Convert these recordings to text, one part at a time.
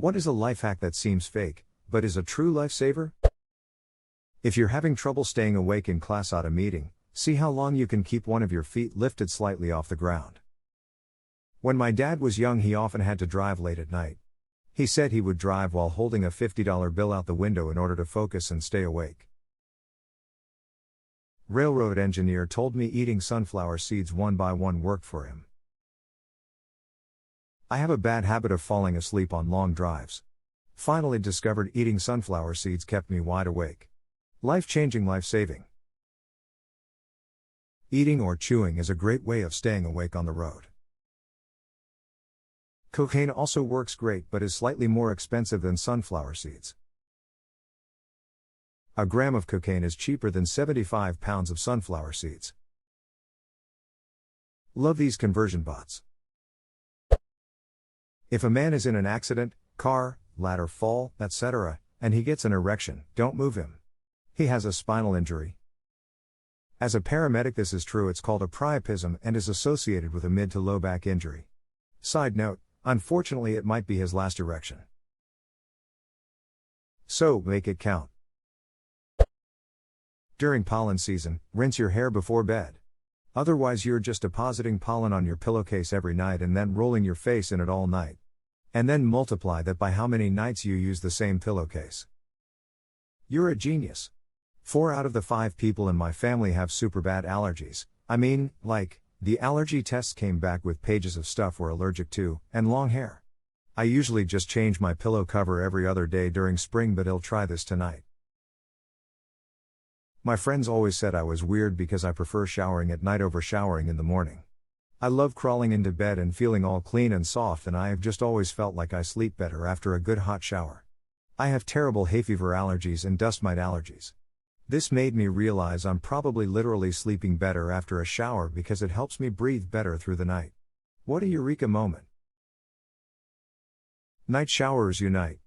What is a life hack that seems fake, but is a true lifesaver? If you're having trouble staying awake in class at a meeting, see how long you can keep one of your feet lifted slightly off the ground. When my dad was young, he often had to drive late at night. He said he would drive while holding a $50 bill out the window in order to focus and stay awake. Railroad engineer told me eating sunflower seeds one by one worked for him. I have a bad habit of falling asleep on long drives. Finally discovered eating sunflower seeds kept me wide awake. Life-changing, life-saving. Eating or chewing is a great way of staying awake on the road. Cocaine also works great but is slightly more expensive than sunflower seeds. A gram of cocaine is cheaper than 75 pounds of sunflower seeds. Love these conversion bots. If a man is in an accident, car, ladder fall, etc., and he gets an erection, don't move him. He has a spinal injury. As a paramedic, this is true. It's called a priapism and is associated with a mid to low back injury. Side note, unfortunately it might be his last erection. So, make it count. During pollen season, rinse your hair before bed. Otherwise you're just depositing pollen on your pillowcase every night and then rolling your face in it all night. And then multiply that by how many nights you use the same pillowcase. You're a genius. 4 out of the 5 people in my family have super bad allergies. I mean, like, the allergy tests came back with pages of stuff we're allergic to, and long hair. I usually just change my pillow cover every other day during spring, but I'll try this tonight. My friends always said I was weird because I prefer showering at night over showering in the morning. I love crawling into bed and feeling all clean and soft, and I have just always felt like I sleep better after a good hot shower. I have terrible hay fever allergies and dust mite allergies. This made me realize I'm probably literally sleeping better after a shower because it helps me breathe better through the night. What a eureka moment. Night showers unite.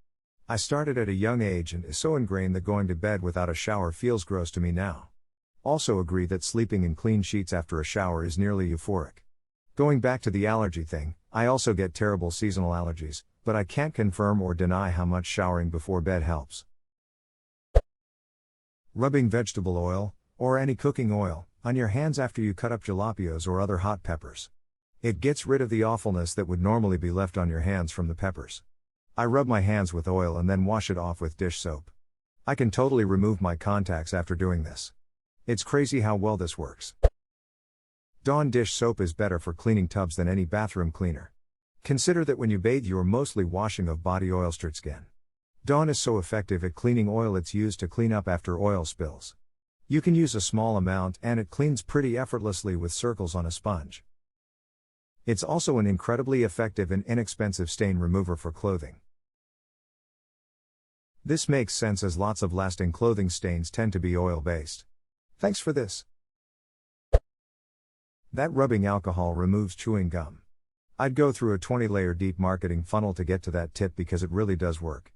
I started at a young age and is so ingrained that going to bed without a shower feels gross to me now. Also agree that sleeping in clean sheets after a shower is nearly euphoric. Going back to the allergy thing, I also get terrible seasonal allergies, but I can't confirm or deny how much showering before bed helps. Rubbing vegetable oil, or any cooking oil, on your hands after you cut up jalapenos or other hot peppers. It gets rid of the awfulness that would normally be left on your hands from the peppers. I rub my hands with oil and then wash it off with dish soap. I can totally remove my contacts after doing this. It's crazy how well this works. Dawn dish soap is better for cleaning tubs than any bathroom cleaner. Consider that when you bathe you are mostly washing of body oil stripped skin. Dawn is so effective at cleaning oil it's used to clean up after oil spills. You can use a small amount and it cleans pretty effortlessly with circles on a sponge. It's also an incredibly effective and inexpensive stain remover for clothing. This makes sense as lots of lasting clothing stains tend to be oil-based. Thanks for this. That rubbing alcohol removes chewing gum. I'd go through a 20-layer deep marketing funnel to get to that tip because it really does work.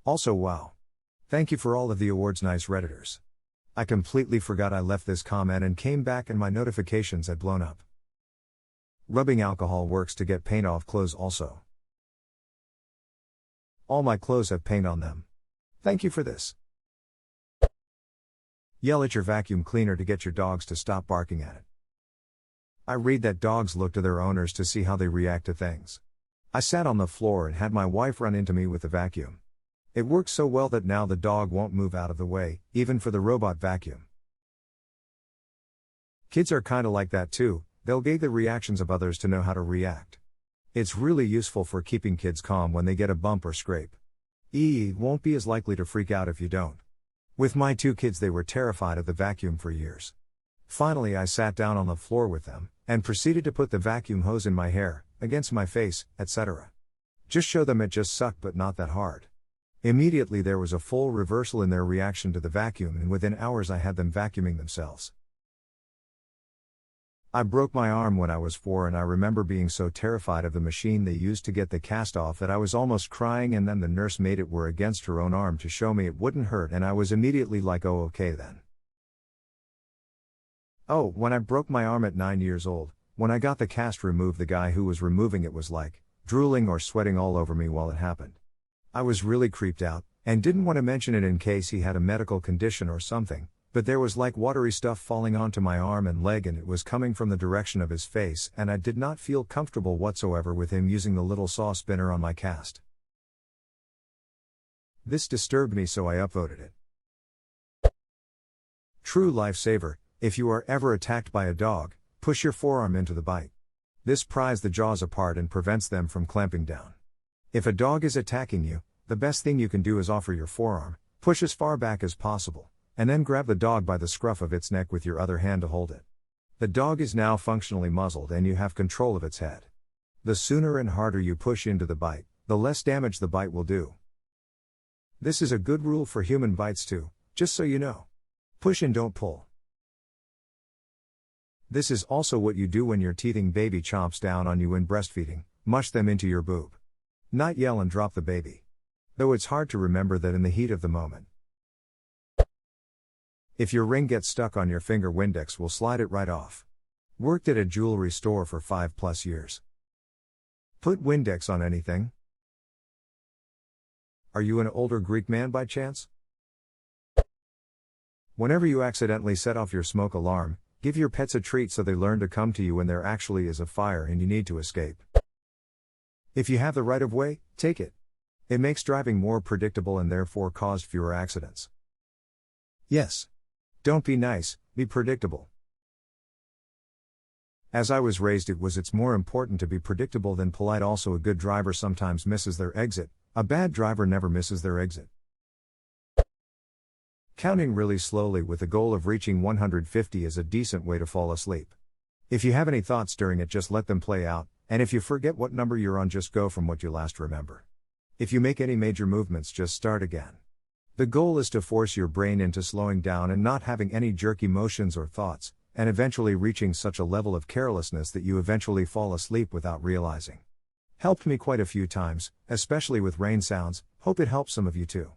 Also, wow. Thank you for all of the awards, nice Redditors. I completely forgot I left this comment and came back and my notifications had blown up. Rubbing alcohol works to get paint off clothes also. All my clothes have paint on them. Thank you for this. Yell at your vacuum cleaner to get your dogs to stop barking at it. I read that dogs look to their owners to see how they react to things. I sat on the floor and had my wife run into me with the vacuum. It works so well that now the dog won't move out of the way, even for the robot vacuum. Kids are kinda like that too, they'll gauge the reactions of others to know how to react. It's really useful for keeping kids calm when they get a bump or scrape. Won't be as likely to freak out if you don't. With my 2 kids, they were terrified of the vacuum for years. Finally I sat down on the floor with them, and proceeded to put the vacuum hose in my hair, against my face, etc. Just show them it just sucked but not that hard. Immediately there was a full reversal in their reaction to the vacuum, and within hours I had them vacuuming themselves. I broke my arm when I was 4 and I remember being so terrified of the machine they used to get the cast off that I was almost crying, and then the nurse made it wear against her own arm to show me it wouldn't hurt, and I was immediately like, oh okay then. Oh, when I broke my arm at 9 years old, when I got the cast removed, the guy who was removing it was like, drooling or sweating all over me while it happened. I was really creeped out, and didn't want to mention it in case he had a medical condition or something, but there was like watery stuff falling onto my arm and leg and it was coming from the direction of his face, and I did not feel comfortable whatsoever with him using the little saw spinner on my cast. This disturbed me, so I upvoted it. True lifesaver: if you are ever attacked by a dog, push your forearm into the bite. This pries the jaws apart and prevents them from clamping down. If a dog is attacking you, the best thing you can do is offer your forearm, push as far back as possible, and then grab the dog by the scruff of its neck with your other hand to hold it. The dog is now functionally muzzled and you have control of its head. The sooner and harder you push into the bite, the less damage the bite will do. This is a good rule for human bites too, just so you know. Push and don't pull. This is also what you do when your teething baby chomps down on you in breastfeeding: mush them into your boob. Not yell and drop the baby. Though it's hard to remember that in the heat of the moment. If your ring gets stuck on your finger, Windex will slide it right off. Worked at a jewelry store for 5+ years. Put Windex on anything. Are you an older Greek man by chance? Whenever you accidentally set off your smoke alarm, give your pets a treat so they learn to come to you when there actually is a fire and you need to escape. If you have the right of way, take it. It makes driving more predictable and therefore caused fewer accidents. Yes. Don't be nice, be predictable. As I was raised, it's more important to be predictable than polite. Also, a good driver sometimes misses their exit. A bad driver never misses their exit. Counting really slowly with the goal of reaching 150 is a decent way to fall asleep. If you have any thoughts during it, just let them play out, and if you forget what number you're on, just go from what you last remember. If you make any major movements, just start again. The goal is to force your brain into slowing down and not having any jerky motions or thoughts, and eventually reaching such a level of carelessness that you eventually fall asleep without realizing. Helped me quite a few times, especially with rain sounds. Hope it helps some of you too.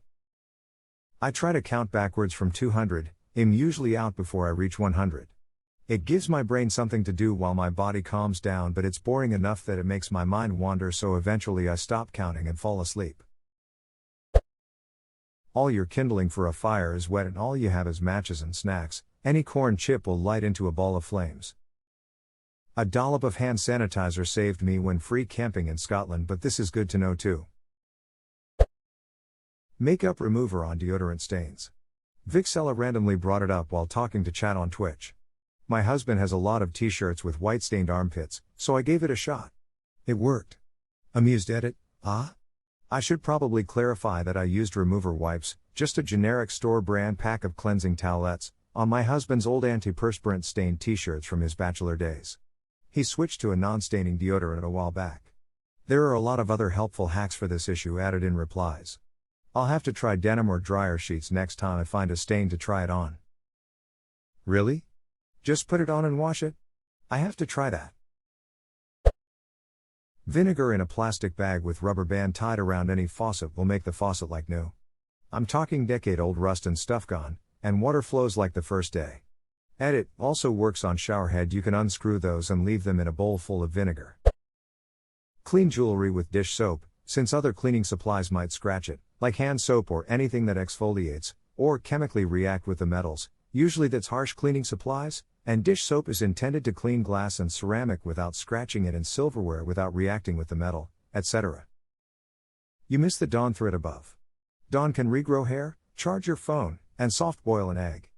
I try to count backwards from 200, I'm usually out before I reach 100. It gives my brain something to do while my body calms down, but it's boring enough that it makes my mind wander, so eventually I stop counting and fall asleep. All your kindling for a fire is wet and all you have is matches and snacks. Any corn chip will light into a ball of flames. A dollop of hand sanitizer saved me when free camping in Scotland, but this is good to know too. Makeup remover on deodorant stains. Vixella randomly brought it up while talking to chat on Twitch. My husband has a lot of t-shirts with white stained armpits, so I gave it a shot. It worked. Amused edit: ah? I should probably clarify that I used remover wipes, just a generic store brand pack of cleansing towelettes, on my husband's old antiperspirant stained t-shirts from his bachelor days. He switched to a non-staining deodorant a while back. There are a lot of other helpful hacks for this issue added in replies. I'll have to try denim or dryer sheets next time I find a stain to try it on. Really? Just put it on and wash it? I have to try that. Vinegar in a plastic bag with rubber band tied around any faucet will make the faucet like new. I'm talking decade-old rust and stuff gone, and water flows like the first day. Edit also works on showerhead. You can unscrew those and leave them in a bowl full of vinegar. Clean jewelry with dish soap, since other cleaning supplies might scratch it, like hand soap or anything that exfoliates, or chemically react with the metals. Usually that's harsh cleaning supplies, and dish soap is intended to clean glass and ceramic without scratching it, and silverware without reacting with the metal, etc. You missed the Dawn thread above. Dawn can regrow hair, charge your phone, and soft boil an egg.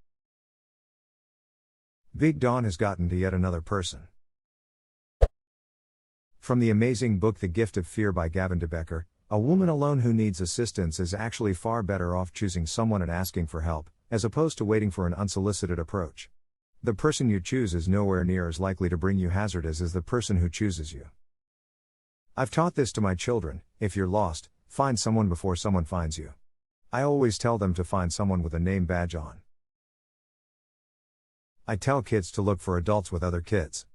Big Dawn has gotten to yet another person. From the amazing book The Gift of Fear by Gavin de Becker, a woman alone who needs assistance is actually far better off choosing someone and asking for help, as opposed to waiting for an unsolicited approach. The person you choose is nowhere near as likely to bring you hazard as is the person who chooses you. I've taught this to my children: if you're lost, find someone before someone finds you. I always tell them to find someone with a name badge on. I tell kids to look for adults with other kids.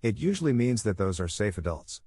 It usually means that those are safe adults.